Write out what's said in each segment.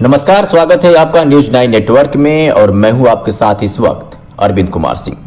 नमस्कार, स्वागत है आपका न्यूज 9 नेटवर्क में और मैं हूं आपके साथ इस वक्त Arvind Kumar Singh.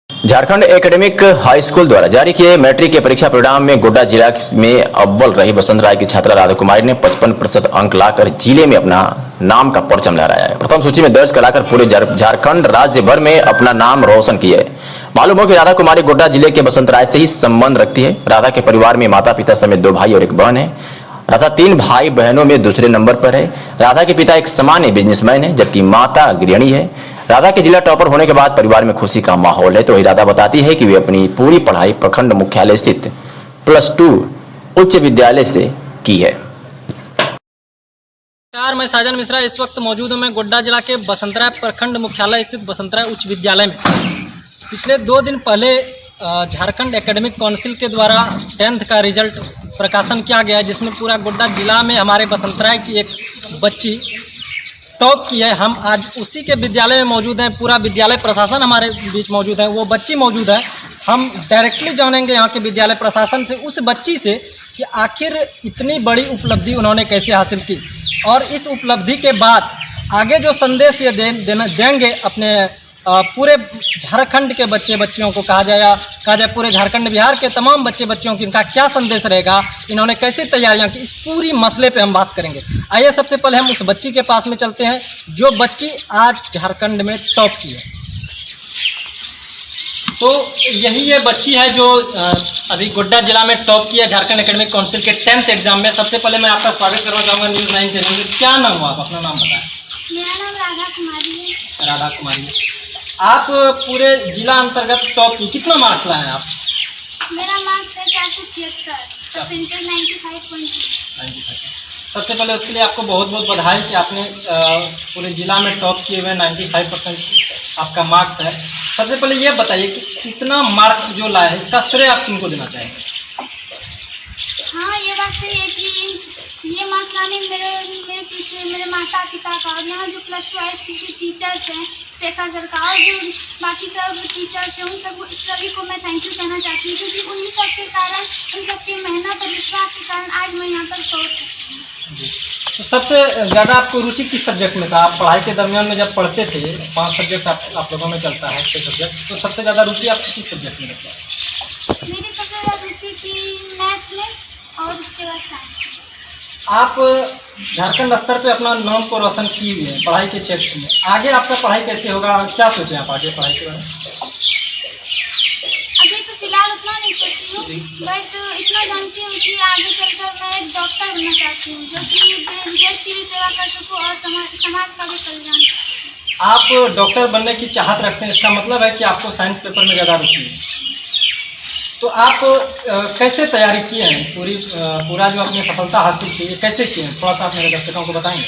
Jharkhand academic high school द्वारा जारी किए मैट्रिक के परीक्षा परिणाम में गोड्डा जिला में अव्वल रही बसंत राय की छात्रा राधा कुमारी ने 55% अंक लाकर जिले में अपना नाम का परचम लहराया है। प्रथम सूची में दर्ज कराकर पूरे झारखंड राज्य भर में अपना नाम रोशन किया है। मालूम हो कि राधा कुमारी गोड्डा जिले के बसंत राय से ही संबंध रखती है। राधा के परिवार में माता पिता समेत 2 भाई और 1 बहन है। राधा 3 भाई बहनों में दूसरे नंबर पर है। राधा के पिता एक सामान्य बिजनेसमैन है जबकि माता गृहिणी है। राधा के जिला टॉपर होने के बाद परिवार में खुशी का माहौल है। तो वही राधा बताती है कि वे अपनी पूरी पढ़ाई प्रखंड मुख्यालय स्थित +2 उच्च विद्यालय से की है। नमस्कार, मैं साजन मिश्रा इस वक्त मौजूद हूँ मैं गोड्डा जिला के बसंतराय प्रखंड मुख्यालय स्थित बसंतराय उच्च विद्यालय में। पिछले 2 दिन पहले झारखंड एकेडमिक काउंसिल के द्वारा 10th का रिजल्ट प्रकाशन किया गया है, जिसमें पूरा गोड्डा जिला में हमारे बसंतराय की एक बच्ची टॉप की है। हम आज उसी के विद्यालय में मौजूद हैं। पूरा विद्यालय प्रशासन हमारे बीच मौजूद है, वो बच्ची मौजूद है। हम डायरेक्टली जानेंगे यहाँ के विद्यालय प्रशासन से, उस बच्ची से, कि आखिर इतनी बड़ी उपलब्धि उन्होंने कैसे हासिल की और इस उपलब्धि के बाद आगे जो संदेश ये देंगे अपने पूरे झारखंड के बच्चियों को कहा जाए पूरे झारखंड बिहार के तमाम बच्चियों की इनका क्या संदेश रहेगा, इन्होंने कैसी तैयारियां की, इस पूरी मसले पे हम बात करेंगे। आइए सबसे पहले हम उस बच्ची के पास में चलते हैं जो बच्ची आज झारखंड में टॉप की है। तो यही ये बच्ची है जो अभी गोड्डा जिला में टॉप की है झारखंड एकेडमिक काउंसिल के 10th एग्जाम में। सबसे पहले मैं आपका स्वागत करना चाहूँगा न्यूज़ 9 चैनल में। क्या नाम हुआ, आप अपना नाम बताएं। मेरा नाम राधा कुमारी है। राधा कुमारी, आप पूरे जिला अंतर्गत टॉप की, कितना मार्क्स लाए हैं आप? मेरा मार्क्स है 476, परसेंटेज 95.2। सबसे पहले उसके लिए आपको बहुत बहुत बधाई कि आपने पूरे जिला में टॉप किए हुए 95% आपका मार्क्स है। सबसे पहले ये बताइए कि कितना मार्क्स जो लाए इसका श्रेय आप किनको देना चाहेंगे? हाँ, ये बात सही है कि ये मार्क्स लाने मेरे पीछे मेरे माता पिता का और यहाँ जो +2 हाई स्कूल के टीचर्स हैं, शेखर सर का, और जो बाकी सब टीचर्स हैं, उन सभी को मैं थैंक यू कहना चाहती हूँ, क्योंकि उन्हीं सब के कारण, उन सबकी मेहनत और विश्वास के कारण आज मैं यहाँ तक पहुँच सकती हूँ। तो सबसे ज़्यादा आपको रुचि किस सब्जेक्ट में था? आप पढ़ाई के दरमियान में जब पढ़ते थे, 5 सब्जेक्ट आप लोगों में चलता है, 6 सब्जेक्ट, तो सबसे ज़्यादा रुचि आपकी किस सब्जेक्ट में लगता है? मेरी सबसे ज़्यादा रुचि थी मैथ में और उसके बाद साइंस में। आप झारखंड स्तर पे अपना नाम को रोशन किए हुए हैं पढ़ाई के क्षेत्र में। आगे आपका पढ़ाई कैसे होगा, क्या सोचें आप आगे पढ़ाई के बारे में? अभी तो फिलहाल उतना नहीं सोची हूँ, बट इतना जानती हूँ कि आगे चलकर मैं एक डॉक्टर बनना चाहती हूँ, जो कि देश की भी सेवा कर सकूँ और समाज का भी कल्याण। आप डॉक्टर बनने की चाहत रखते हैं, इसका मतलब है कि आपको साइंस पेपर में ज़्यादा रुचि है। तो आप कैसे तैयारी किए हैं, पूरा जो आपने सफलता हासिल की है कैसे किए हैं, थोड़ा सा आप मेरे दर्शकों को बताएंगे?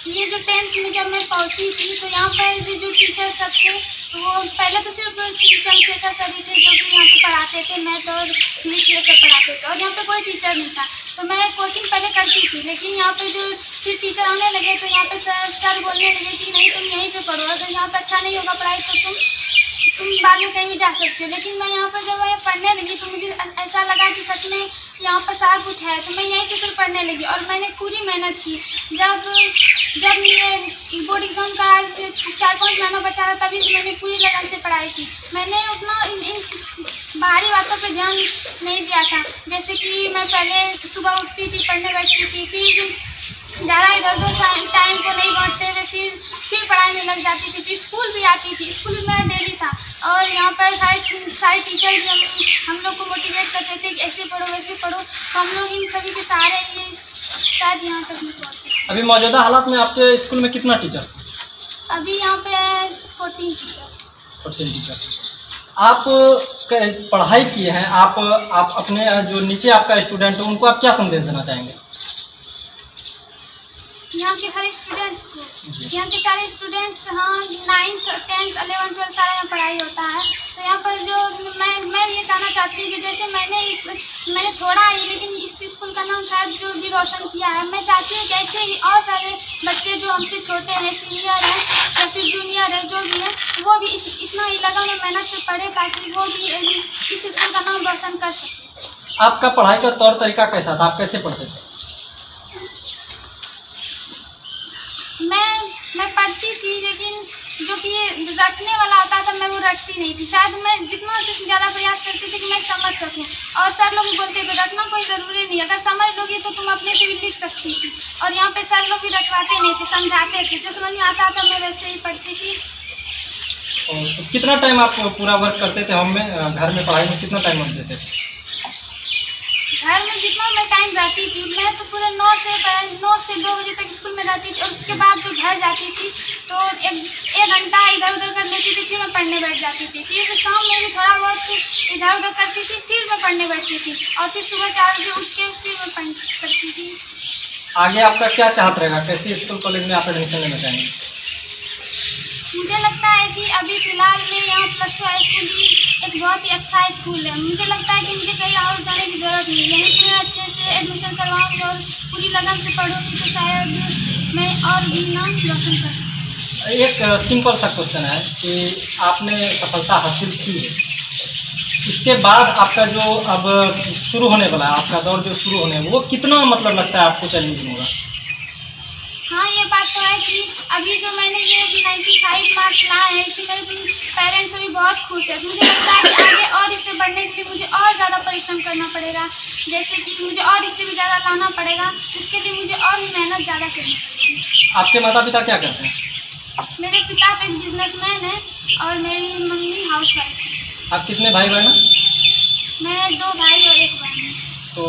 ये जो 10th में जब मैं पहुंची थी तो यहाँ पर जो टीचर सब थे, तो वो पहले तो सिर्फ चंद्रशेखर सर ही थे जो कि यहाँ पे पढ़ाते थे, मैथ और इंग्लिश लेकर पढ़ाते थे, और यहाँ पे कोई टीचर नहीं था। तो मैं कोचिंग पहले करती थी, लेकिन यहाँ पे जो फिर टीचर आने लगे तो यहाँ पे सर बोलने लगे कि नहीं, तुम यहीं पे पढ़ो, अगर यहाँ पे अच्छा नहीं होगा पढ़ाई तो तुम बाद में कहीं भी जा सकते हो। लेकिन मैं यहाँ पर जब मैं पढ़ने लगी तो मुझे ऐसा लगा कि सच में यहाँ पर सारा कुछ है, तो मैं यहीं पे फिर पढ़ने लगी और मैंने पूरी मेहनत की। जब ये बोर्ड एग्ज़ाम का 4-5 महीना बचा था, तभी से मैंने पूरी लगन से पढ़ाई की। मैंने उतना इन बाहरी बातों पे ध्यान नहीं दिया था, जैसे कि मैं पहले सुबह उठती थी, पढ़ने बैठती थी, फिर ज़्यादा इधर उधर टाइम को नहीं बांटते हुए फिर पढ़ाई में लग जाती थी। फिर स्कूल भी आती थी, स्कूल भी मेरा डेली था, और यहाँ पर सारे टीचर भी हम लोग को मोटिवेट करते थे कि ऐसे पढ़ो वैसे पढ़ो। तो हम लोग इन सभी के सहारे ये शायद यहाँ तक नहीं पहुँचे। अभी मौजूदा हालात में आपके स्कूल में कितना टीचर्स हैं? अभी यहाँ पे 14 टीचर्स। आप पढ़ाई किए हैं, आप अपने जो नीचे आपका स्टूडेंट है उनको आप क्या संदेश देना चाहेंगे? यहाँ के सारे स्टूडेंट्स हाँ 9th 10th 11th 12th सारा यहाँ पढ़ाई होता है। तो यहाँ पर जो मैं ये कहना चाहती हूँ कि जैसे मैंने थोड़ा ही, लेकिन इस स्कूल का नाम शायद जो भी रोशन किया है, मैं चाहती हूँ कि ऐसे ही और सारे बच्चे जो हमसे छोटे हैं, सीनियर हैं या फिर जूनियर है, जो भी है, वो भी इतना ही लगन और मेहनत से पढ़े ताकि वो भी इस स्कूल का नाम रोशन कर सके। आपका पढ़ाई का तौर तरीका कैसा था, आप कैसे पढ़ते थे? मैं पढ़ती थी, लेकिन जो कि ये रटने वाला आता था मैं वो रटती नहीं थी। शायद मैं जितना से ज़्यादा प्रयास करती थी कि मैं समझ सकूं। और सर लोग भी बोलते थे रटना कोई ज़रूरी नहीं, अगर समझ लोगी तो तुम अपने से भी लिख सकती थी। और यहाँ पे सर लोग भी रटवाते नहीं थे, समझाते थे, जो समझ में आता था मैं वैसे ही पढ़ती थी। और तो कितना टाइम आप पूरा वर्क करते थे होम में, घर में पढ़ाई में कितना टाइम आप देते थे? घर में जितना मैं टाइम रहती थी, मैं तो पूरे 9 से 2 बजे तक स्कूल में रहती थी। और उसके बाद जो घर जाती थी तो एक घंटा इधर उधर कर लेती थी, फिर मैं पढ़ने बैठ जाती थी। फिर शाम में भी थोड़ा बहुत इधर उधर करती थी, फिर मैं पढ़ने बैठती थी। और फिर सुबह 4 बजे उठ के फिर मैं पढ़ती थी। आगे आपका क्या चाहत रहेगा, कैसे स्कूल कॉलेज में आप एडमिशन लेना चाहेंगे? मुझे लगता है कि अभी फ़िलहाल में यहाँ +2 हाई स्कूल ही एक बहुत ही अच्छा स्कूल है। मुझे लगता है कि मुझे कहीं और जाने की ज़रूरत नहीं है। यहीं से मैं अच्छे से एडमिशन करवाऊँगी और पूरी लगन से पढ़ूँगी तो शायद मैं और भी नाम रोशन कर सकूँ। एक सिंपल सा क्वेश्चन है कि आपने सफलता हासिल की है, इसके बाद आपका जो अब शुरू होने वाला है, आपका दौर जो शुरू होने वो कितना मतलब लगता है आपको चैलेंजिंग होगा? हाँ, ये बात तो है कि अभी जो मैंने ये 95 मार्क्स लाए हैं, इससे मेरे पेरेंट्स भी बहुत खुश है। मुझे लगता है कि आगे और इससे बढ़ने के लिए मुझे और ज़्यादा परिश्रम करना पड़ेगा, जैसे कि मुझे और इससे भी ज़्यादा लाना पड़ेगा। इसके लिए मुझे और भी मेहनत ज़्यादा करनी पड़ेगी। आपके माता पिता क्या करते हैं? मेरे पिता तो एक बिजनेसमैन है और मेरी मम्मी हाउसवाइफ है। आप कितने भाई बहन हैं? मैं 2 भाई और 1 बहन हूँ। तो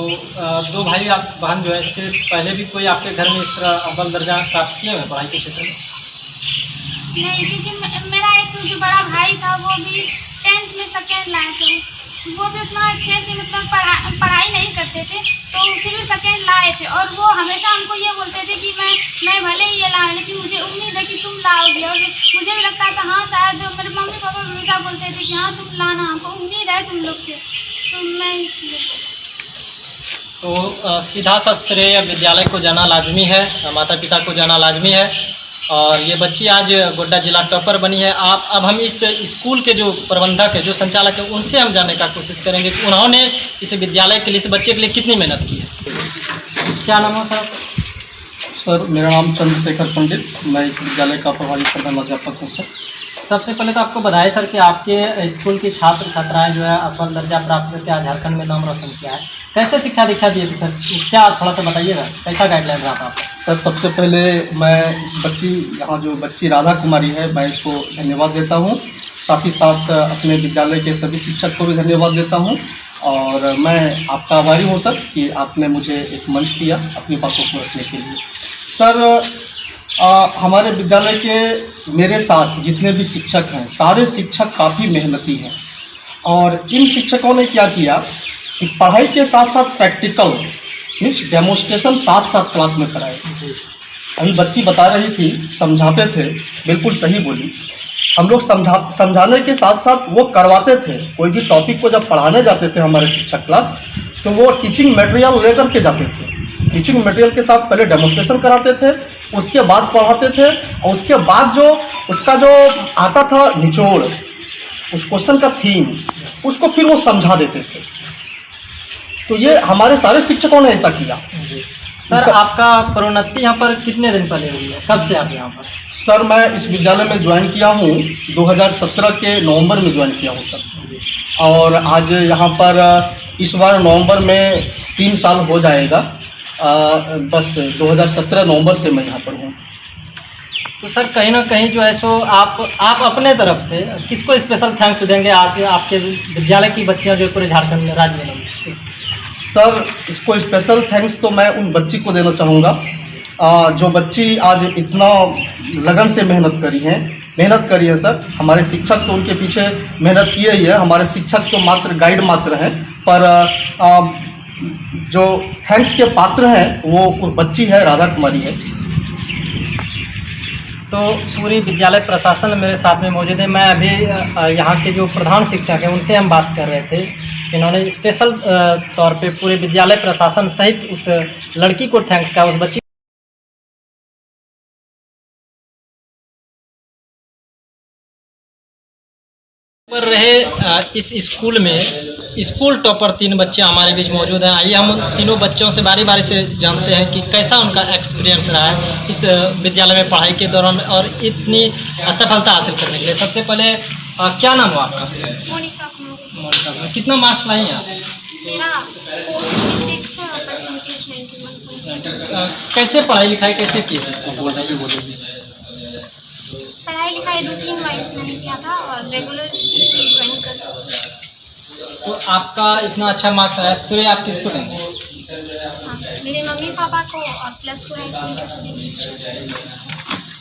2 भाई आप बहन जो है, इसके पहले भी कोई आपके घर में इस तरह अव्वल दर्जा प्राप्त किए हुए पढ़ाई के क्षेत्र में? नहीं, क्योंकि मेरा एक जो बड़ा भाई था वो भी 10th में सेकेंड लाए थे। वो भी उतना अच्छे से मतलब पढ़ाई नहीं करते थे, तो फिर भी सेकेंड लाए थे। और वो हमेशा हमको ये बोलते थे कि मैं भले ही ये लाऊं, लेकिन मुझे उम्मीद है कि तुम लाओगे। और मुझे भी लगता था हाँ शायद, मेरे मम्मी पापा हमेशा बोलते थे कि हाँ तुम लाना, हमको उम्मीद है तुम लोग से, तो मैं इसलिए। तो सीधा सा श्रेय विद्यालय को जाना लाजमी है, माता पिता को जाना लाजमी है। और ये बच्ची आज गोड्डा जिला टॉपर बनी है। अब हम इस स्कूल के जो प्रबंधक है, जो संचालक है, उनसे हम जानने का कोशिश करेंगे कि उन्होंने इस विद्यालय के लिए, इस बच्चे के लिए कितनी मेहनत की है। क्या नाम है सर? सर मेरा नाम चंद्रशेखर पंडित, मैं इस विद्यालय का प्रभारी प्रधान अध्यापक हूँ सर। सबसे पहले तो आपको बधाई सर कि आपके स्कूल की छात्र छात्राएं जो है अव्वल दर्जा प्राप्त करके आज झारखंड में नाम रोशन किया है। कैसे शिक्षा दीक्षा दिए थे सर, क्या थोड़ा सा बताइएगा, कैसा गाइडलाइन रहा था आपका? सर सबसे पहले मैं इस बच्ची, यहाँ जो बच्ची राधा कुमारी है, मैं इसको धन्यवाद देता हूँ। साथ ही साथ अपने विद्यालय के सभी शिक्षक को भी धन्यवाद देता हूँ। और मैं आपका आभारी हूँ सर कि आपने मुझे एक मंच दिया अपनी बातों को रखने के लिए। सर हमारे विद्यालय के मेरे साथ जितने भी शिक्षक हैं, सारे शिक्षक काफ़ी मेहनती हैं। और इन शिक्षकों ने क्या किया कि पढ़ाई के साथ साथ प्रैक्टिकल मीन्स डेमोन्स्ट्रेशन साथ साथ क्लास में कराए। अभी बच्ची बता रही थी, समझाते थे, बिल्कुल सही बोली। हम लोग समझाने के साथ साथ वो करवाते थे। कोई भी टॉपिक को जब पढ़ाने जाते थे हमारे शिक्षक क्लास, तो वो टीचिंग मटेरियल लेकर के जाते थे। टीचिंग मटेरियल के साथ पहले डेमोन्स्ट्रेशन कराते थे, उसके बाद पढ़ाते थे, और उसके बाद जो उसका जो आता था निचोड़, उस क्वेश्चन का थीम, उसको फिर वो समझा देते थे। तो ये हमारे सारे शिक्षकों ने ऐसा किया। सर आपका प्रोन्नति यहाँ पर कितने दिन पहले हुई है, कब से आप यहाँ पर? सर मैं इस विद्यालय में ज्वाइन किया हूँ 2017 के नवंबर में ज्वाइन किया हूँ सर। और आज यहाँ पर इस बार नवंबर में 3 साल हो जाएगा। बस 2017 नवंबर से मैं यहाँ पर हूँ। तो सर कहीं ना कहीं जो है सो आप अपने तरफ से किसको स्पेशल थैंक्स देंगे आज आपके विद्यालय की बच्चियाँ जो पूरे झारखंड में, राज्य में? सर इसको स्पेशल थैंक्स तो मैं उन बच्ची को देना चाहूँगा जो बच्ची आज इतना लगन से मेहनत करी है सर। हमारे शिक्षक तो उनके पीछे मेहनत किए ही है, हमारे शिक्षक तो मात्र गाइड मात्र हैं, पर जो थैंक्स के पात्र हैं वो बच्ची है, राधा कुमारी है। तो पूरी विद्यालय प्रशासन मेरे साथ में मौजूद है। मैं अभी यहाँ के जो प्रधान शिक्षक हैं उनसे हम बात कर रहे थे। इन्होंने स्पेशल तौर पे पूरे विद्यालय प्रशासन सहित उस लड़की को थैंक्स कहा, उस बच्ची पर रहे इस स्कूल में स्कूल टॉपर 3 बच्चे हमारे बीच मौजूद हैं। आइए हम उन तीनों बच्चों से बारी बारी से जानते हैं कि कैसा उनका एक्सपीरियंस रहा है इस विद्यालय में पढ़ाई के दौरान और इतनी सफलता हासिल करने के लिए। सबसे पहले क्या नाम हुआ आपका? मोनिका कुमार। मोनिका, कितना मार्क्स लाई हैं आप? मेरा 46 है और परसेंटेज 91। कैसे पढ़ाई लिखाई कैसे की है? पढ़ाई लिखाई रूटीन वाइज मैंने किया था और रेगुलर स्कूल ज्वाइन करता था। तो आपका इतना अच्छा मार्क्स आया, श्रेय आप किसको देंगे? हाँ, मेरे मम्मी पापा को और +2 हाई स्कूल के सभी शिक्षक।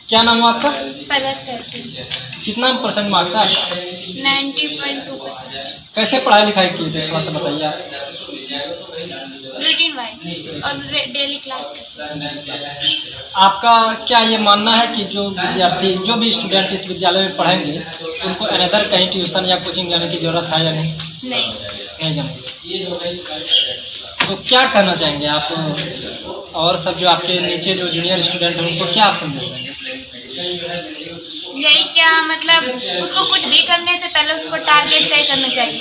क्या नाम हुआ आपका? पर्वत तहसील। कितना परसेंट मार्क्स है आपका? 90.2%। कैसे पढ़ाई लिखाई की थी थोड़ा सा बताइए आप। रूटीन वाइज और डेली क्लास। आपका क्या ये मानना है कि जो विद्यार्थी जो भी स्टूडेंट इस विद्यालय में पढ़ेंगे उनको अनदर कहीं ट्यूशन या कोचिंग जाने की जरूरत है या नहीं? नहीं जाने। तो क्या कहना चाहेंगे आप और सब जो आपके नीचे जो जूनियर स्टूडेंट हैं उनको क्या आप समझ देंगे? यही क्या मतलब उसको कुछ भी करने से पहले उसको टारगेट तय करना चाहिए।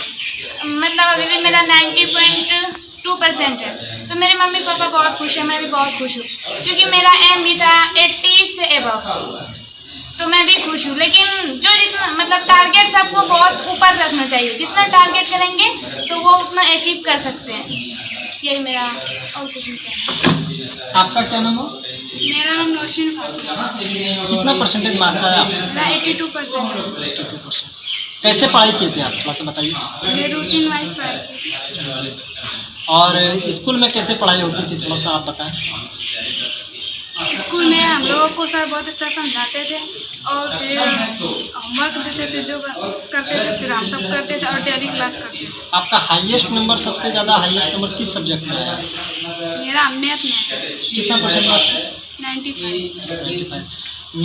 मतलब अभी भी मेरा 90.2% है तो मेरे मम्मी पापा बहुत खुश हैं, मैं भी बहुत खुश हूँ क्योंकि मेरा एम भी था 80 से एबव, तो मैं भी खुश हूँ। लेकिन जो जितना मतलब टारगेट सबको बहुत ऊपर रखना चाहिए, जितना टारगेट करेंगे तो वो उतना अचीव कर सकते हैं। यही मेरा और कुछ नहीं। आपका क्या नाम है? मेरा नाम नौशीन खातून। कितना परसेंटेज मार्क्स आया आपका? मेरा 82%। कैसे पढ़ाई की थी आप थोड़ा सा बताइए। मैं रूटीन वाइज पढ़ाई की। और स्कूल में कैसे पढ़ाई होती थी थोड़ा सा आप बताएं। स्कूल में हम लोगों को सर बहुत अच्छा समझाते थे और फिर होमवर्क देते थे, जो करते थे फिर हम सब करते थे और डेली क्लास करते थे। आपका हाईएस्ट नंबर सबसे ज़्यादा हाईएस्ट नंबर किस सब्जेक्ट में आया? मेरा मैथ में कितना परसेंट मार्क्स? 95।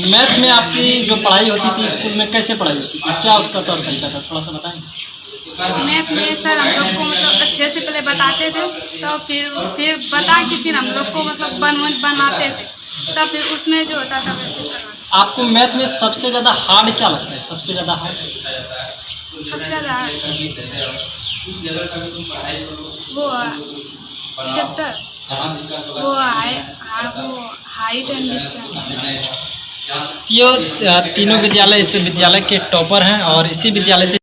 मैथ में आपकी जो पढ़ाई होती थी स्कूल में कैसे पढ़ाई होती थी, क्या उसका तौर तरीका था थोड़ा सा बताएंगे? मैथ में सर हम लोग को मतलब अच्छे से पहले बताते थे तो फिर बता के फिर हम लोग को मतलब बनाते थे, तब फिर उसमें जो होता था वैसे करवाते। आपको मैथ में सबसे ज़्यादा हार्ड क्या लगता है? सबसे ज़्यादा हार्ड सबसे ज़्यादा वो चैप्टर वो हाइट एंड डिस्टेंस। तीनों विद्यालय इस विद्यालय के टॉपर हैं और इसी विद्यालय से